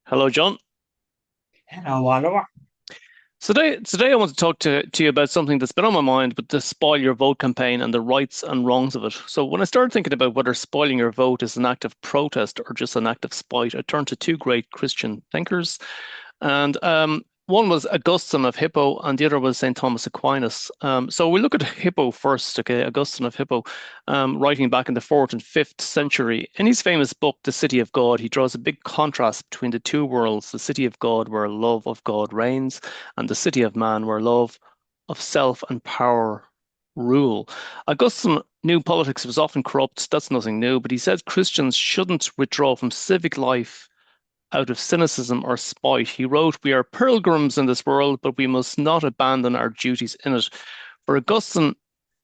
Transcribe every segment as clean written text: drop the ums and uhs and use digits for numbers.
Hello, John. Hello, Oliver. So today I want to talk to you about something that's been on my mind, but the Spoil Your Vote campaign and the rights and wrongs of it. So when I started thinking about whether spoiling your vote is an act of protest or just an act of spite, I turned to two great Christian thinkers. And one was Augustine of Hippo, and the other was St. Thomas Aquinas. So we look at Hippo first, okay, Augustine of Hippo, writing back in the fourth and fifth century. In his famous book, The City of God, he draws a big contrast between the two worlds, the city of God, where love of God reigns, and the city of man, where love of self and power rule. Augustine knew politics was often corrupt. That's nothing new, but he said Christians shouldn't withdraw from civic life out of cynicism or spite. He wrote, "We are pilgrims in this world, but we must not abandon our duties in it." For Augustine,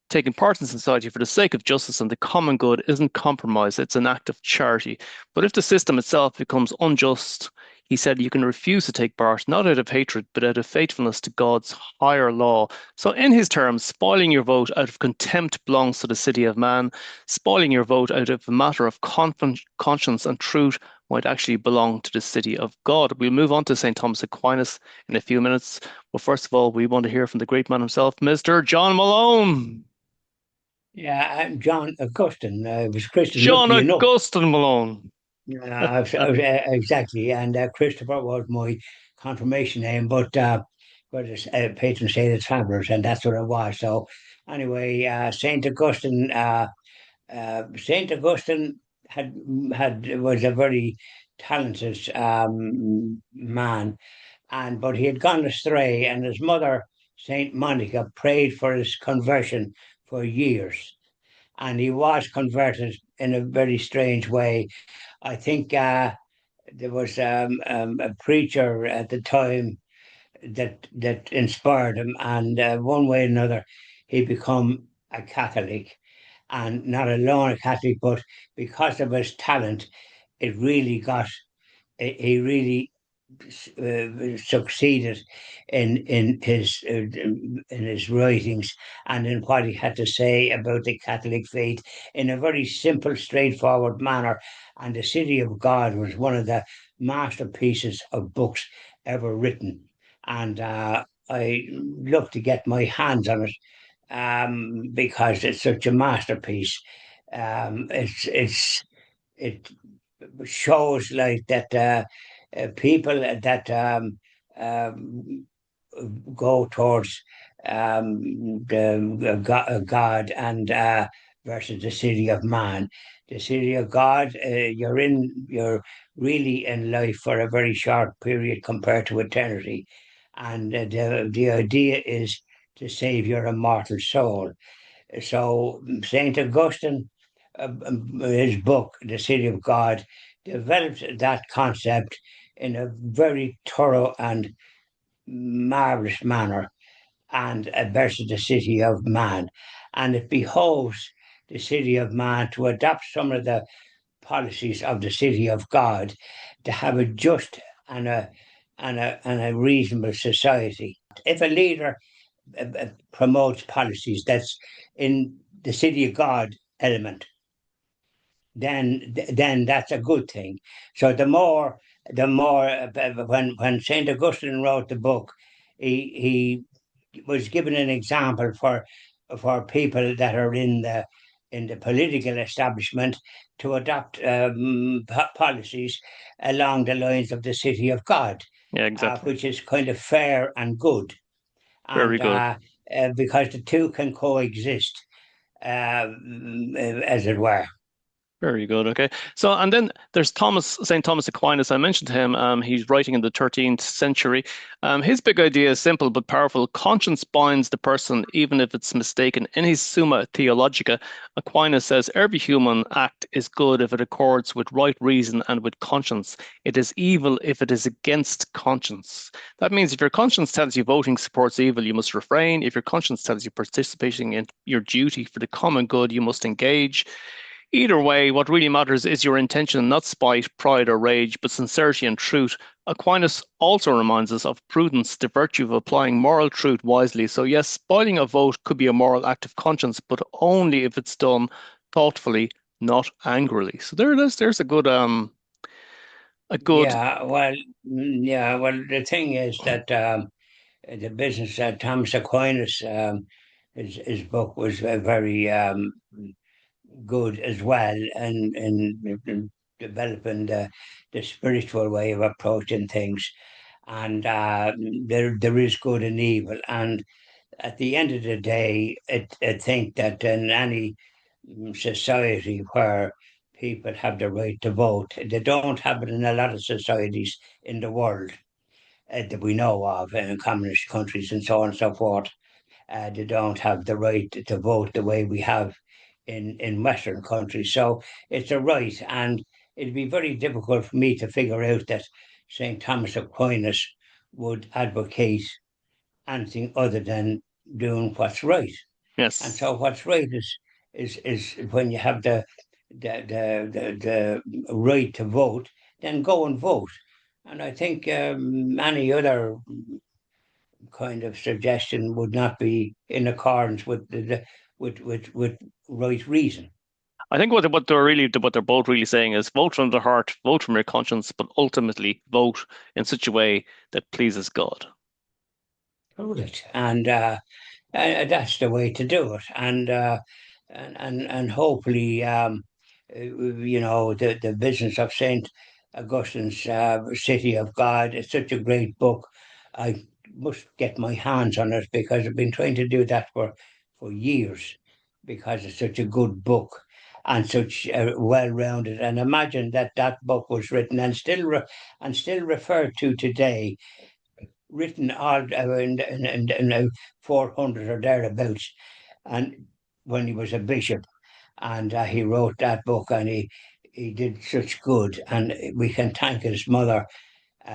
taking part in society for the sake of justice and the common good isn't compromise, it's an act of charity. But if the system itself becomes unjust, he said you can refuse to take part, not out of hatred, but out of faithfulness to God's higher law. So, in his terms, spoiling your vote out of contempt belongs to the city of man. Spoiling your vote out of a matter of conscience and truth might actually belong to the city of God. We'll move on to St. Thomas Aquinas in a few minutes. But first of all, we want to hear from the great man himself, Mr. John Malone. Yeah, I'm John Augustine. I was Christian, John luckily enough. Augustine Malone. Exactly. And Christopher was my confirmation name, but it's patron saint of travelers, and that's what it was. So, anyway, Saint Augustine had was a very talented man, and but he had gone astray, and his mother, Saint Monica, prayed for his conversion for years, and he was converted in a very strange way. I think there was a preacher at the time that inspired him, and one way or another, he become a Catholic, and not alone a Catholic, but because of his talent, it really got. He really succeeded in his writings and in what he had to say about the Catholic faith in a very simple, straightforward manner. And the City of God was one of the masterpieces of books ever written. And I love to get my hands on it because it's such a masterpiece. It shows like that people that go towards God and versus the city of man. The city of God, you're really in life for a very short period compared to eternity, and the idea is to save your immortal soul. So Saint Augustine, his book, The City of God, developed that concept in a very thorough and marvelous manner, and versus the city of man. And it behoves the city of man to adopt some of the policies of the city of God to have a just and a reasonable society. If a leader promotes policies that's in the city of God element, then that's a good thing. So the more when Saint Augustine wrote the book, he was given an example for people that are in the political establishment to adopt policies along the lines of the city of God, Yeah, exactly. which is kind of fair and good, Very and good. because the two can coexist, as it were. Very good. Okay. So, and then there's St. Thomas Aquinas. I mentioned him. He's writing in the 13th century. His big idea is simple but powerful. Conscience binds the person, even if it's mistaken. In his Summa Theologica, Aquinas says every human act is good if it accords with right reason and with conscience. It is evil if it is against conscience. That means if your conscience tells you voting supports evil, you must refrain. If your conscience tells you participating in your duty for the common good, you must engage. Either way, what really matters is your intention, not spite, pride, or rage, but sincerity and truth. Aquinas also reminds us of prudence, the virtue of applying moral truth wisely. So, yes, spoiling a vote could be a moral act of conscience, but only if it's done thoughtfully, not angrily. So there's a good a good. Yeah, well, the thing is that the business Thomas Aquinas, his book was very good as well, in developing the spiritual way of approaching things. And there is good and evil. And at the end of the day, I think that in any society where people have the right to vote, they don't have it in a lot of societies in the world that we know of, in communist countries and so on and so forth. They don't have the right to vote the way we have in Western countries. So it's a right, and it'd be very difficult for me to figure out that St. Thomas Aquinas would advocate anything other than doing what's right. And Yes. so what's right is when you have the right to vote, then go and vote. And I think any other kind of suggestion would not be in accordance with with right reason. I think what they're both really saying is vote from the heart, vote from your conscience, but ultimately vote in such a way that pleases God. Correct. And that's the way to do it. And hopefully, the business of Saint Augustine's City of God is such a great book. I must get my hands on it because I've been trying to do that for years because it's such a good book and such well-rounded. And imagine that that book was written and still referred to today, written all in 400 or thereabouts, and when he was a bishop, and he wrote that book, and he did such good, and we can thank his mother,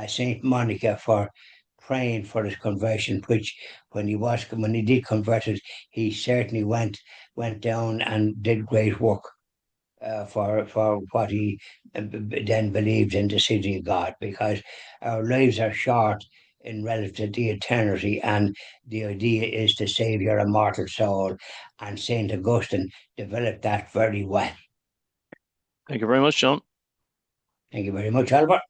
Saint Monica, for praying for his conversion. Which, when he did convert it, he certainly went down and did great work for what he then believed in the city of God, because our lives are short in relative to the eternity, and the idea is to save your immortal soul. And Saint Augustine developed that very well. Thank you very much, John. Thank you very much, Albert.